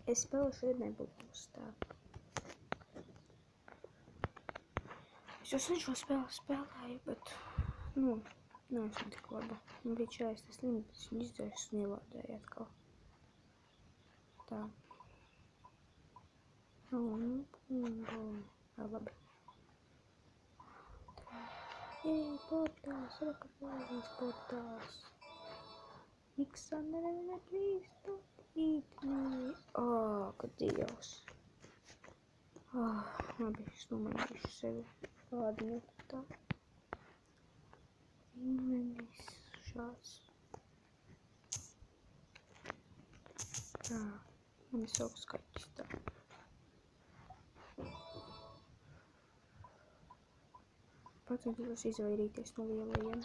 Es spēlēšu šodien nebūs tā. Es jau sen šo spēlēju, bet, neesmu tik laba. Man bija 40 limits, es viņu izdzēšu un ielādēju atkal. Tā. Labi. Ej, portāls, rekapēlīs portāls. Iksandere, please, don't eat me. Kad Dievs. Labi, es nomainīšu sevi. Lādinu tā. Līmenis šāds. Tā. Man ir savs skaļķis tā. Pacentos izvairīties no lielajiem.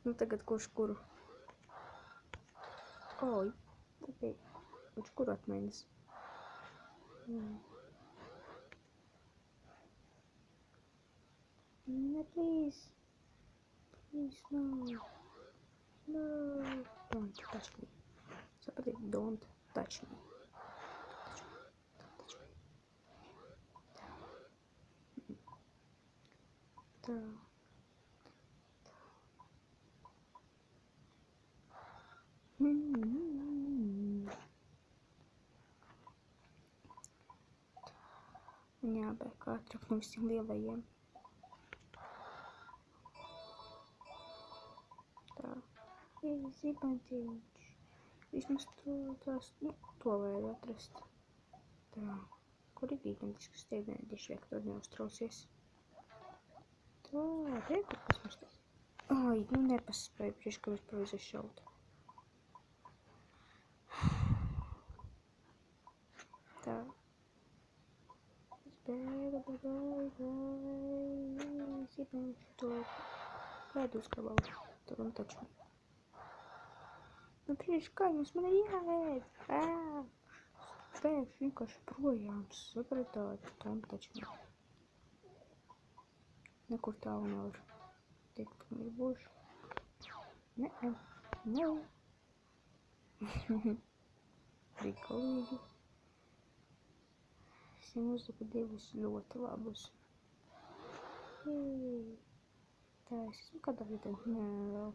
Nu tagad kurš kuru? Oi, kurš kuru atmaiņas? No, please. Please, no. No. Don't touch me. Somebody don't touch me. Don't touch me. Tā. Jābēk ātrāk no visiem lielajiem. Tā. Zibantiņš. Vismaz to vajag atrast. Tā. Kur ir gigantisks stiegnēdiešu vektori neuztrausies? Tā. Te kur kas mums te? Ai, nepaspēju, priekš, ka mēs pareizi šaut. Tā. Zibantiņš to. Kādu uzgabalu? Tur un taču. Nu, priekš, kā jums man ir jāēd? Spēkš vienkārši projām sabradāt, tam taču nav. Nekur tālu nevar teikt, ka man ir božu. Nav. Rikolīgi. Es jau uzliku divus ļoti labus. Tā, es esmu kādā vietā? Nē, vēl.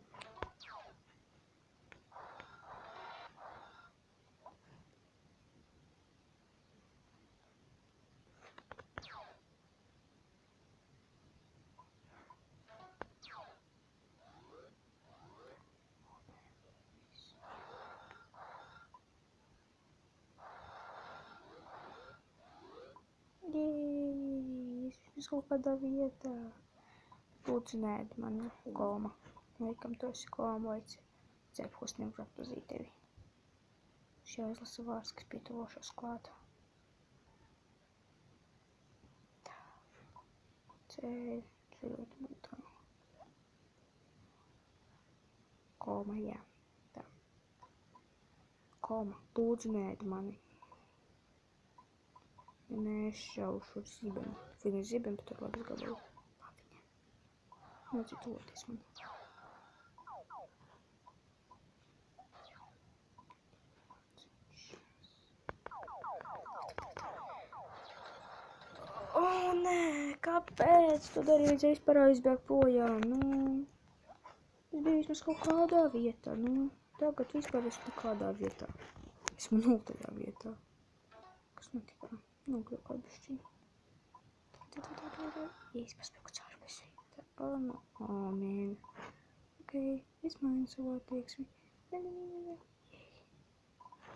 Es kaut kādā vietā. Lūdzu, nēd man koma. Laikam tu esi koma vai cepos nevar atpazīt tevi. Šī aizlasa vārds, kas pietuvošos klāt. Tā. Ceļot būtā. Koma, jā. Tā. Koma. Lūdzu, nēd mani. Ja nē, es šaušu ar zibeni. Viņa ir zibeni, bet ar labi gabalu. Labiņa. Nocīt tuvoties man. Nē, kāpēc? Tu darīji, ja vispār aizbēg projām, Es biju vismaz kaut kādā vietā, Tagad vispār esmu kādā vietā. Esmu 0. vietā. Kas notika? Nogļu kādu bišķiņu. Es paspēku cauri visai. Mēn. Ok, es mainu savu attieksmi. Nē.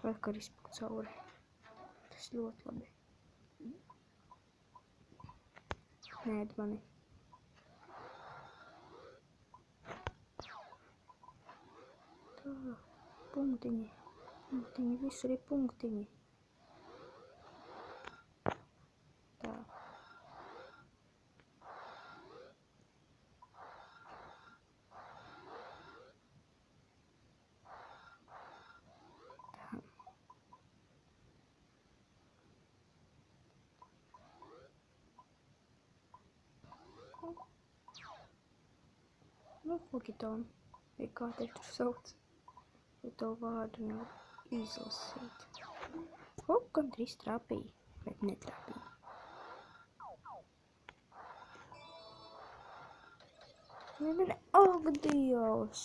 Vakar izpaku cauri. Tas ļoti labi. Nēd mani. Tā, punktiņi. Visur ir punktiņi. Tā. Nu, Hogiton, vai kā te tur sauc. Ja to vārdu nevar izlasīt. Gandrīz trāpīja, bet netrāpīja. Ak, Dievs!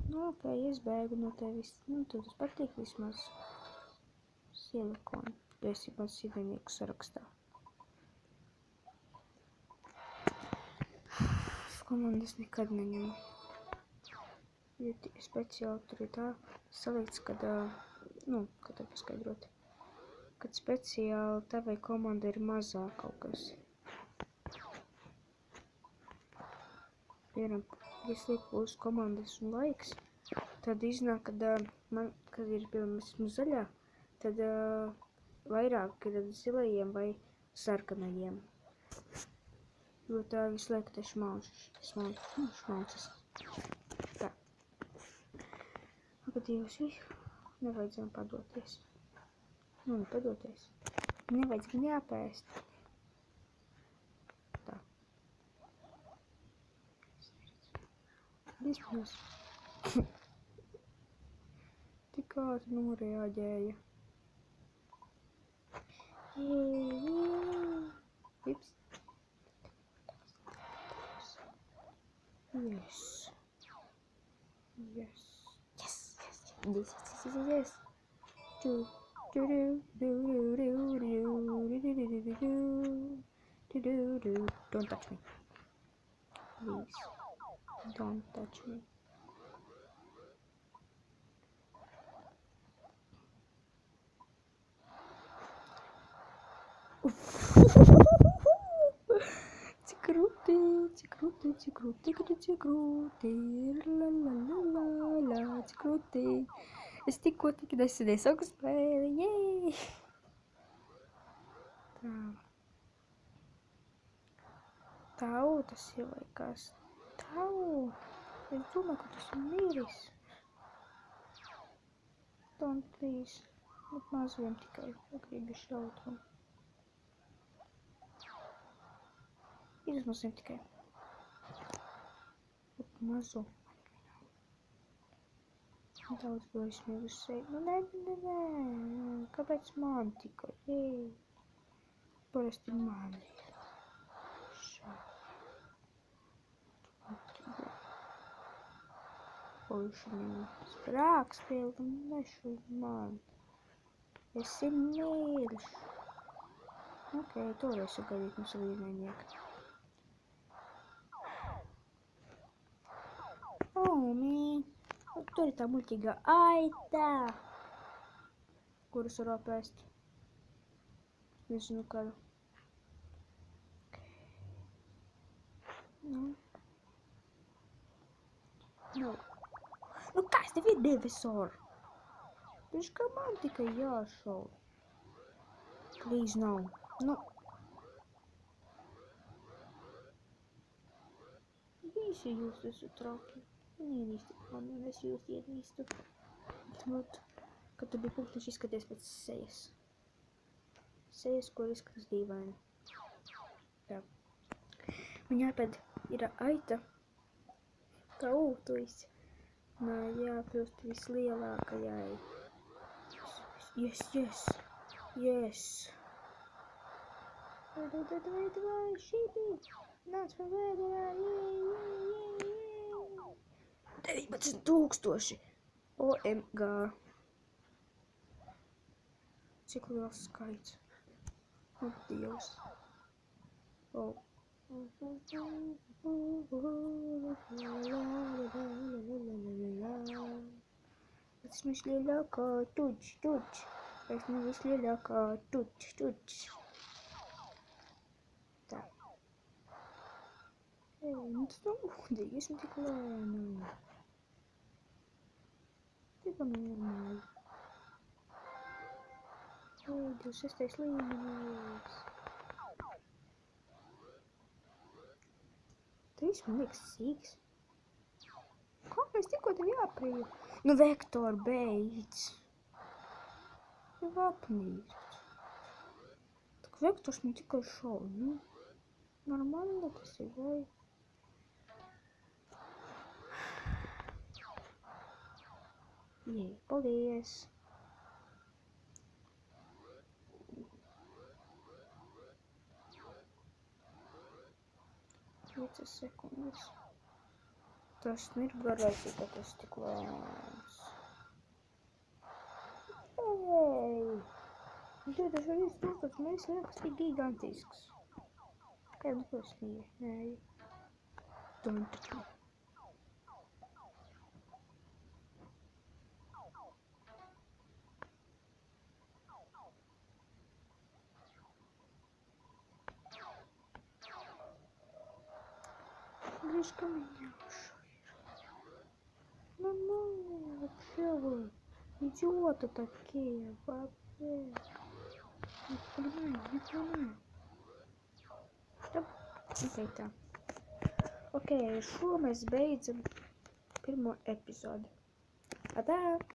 Nu, ok, es bēgu no tevis. Nu, tev tas patīk vismaz. Silikonu. Tu esi mans ienaidnieku sarakstā. Komandas nekad neņemu. Jo speciāli tur ir tā salikts, kad, kā tev paskaidrot, kad speciāli tavai komanda ir mazāk kaut kas. Piemēram, ja es lieku uz komandas un laiks, tad iznāk, kad ir, piemēram, esmu zaļā, tad vairāk ir zilajiem vai sarkanajiem. Jo tā visu laiku te šmaucas. Tā. Ak, Dievs, nevajadzēja padoties. Nu, nepadoties. Nevajadzēja neapēst. Tā. Vispirms. Tik ātri noreaģēja. Vips. Yes. Yes. Yes. Yes. Yes. Don't touch me. Please. Don't touch me. Cik krūti. Es tikko tik nesēdēju saku spēli, jēj! Tā. Tau, tas ir laikās. Tau! Es domāju, ka tas ir miris. Don't please. Bet maziem tikai, ja gribi šaut. Izmaziem tikai. Bet mazu. Daudz blēsmīgu seju. Nu, nē. Kāpēc man tikai? Jēj. Parasti man ir. Pojušaniņu sprākstēli un nešu man. Esi mīļš. Ok, to varēšu gaidīt no savu ienaidnieku. Mī. Tur ir tā muļķīgā aita, kuras var apēst. Nezinu kādu. Nu, kas tev ir Devisor? Viņš kā man tikai jāšau. Please, no. Nu. Visi jūs esat traki. Ienīstat man, un es jūs ienīstu. Zinot, ka tu biji punktiņš izskaties pēc sejas. Sejas, kur izskatās dīvaini. Tā. Man jāpēd ir aita. Tā ūtuis. Nā, jākļūst vislielākajai. Yes. Vai, šīdī. Nāc par vēderā, 19,000! OMG! Cik liels skaits? Ak, Dievs! Oh. Esmu vislielākā tuč. Esmu vislielākā tuč. Tā. Nu tas nav godīgi, esmu tik lēna. Tikai normāli. 26. līmenis. Tu viss man liekas sīks. Kāpēc tikko tev jāprīja? Nu, Vektor, beidz. Jau apnīst. Tak Vektors man tikai šauj, nu. нормально tas ir, vai? Jē, paldies! 5 sekundes. Tas ir garais, ka tas tik lēns. Ej! 2000 mēs liekas tik gigantisks. Kā jau tas nije? Nē. Tontu. Видишь, ко мне нормально вообще вы. Идиоты такие вообще. Не понимаю. Что? Okei, tā. Okei, šo mēs beidzam pirmo epizodu. Atā!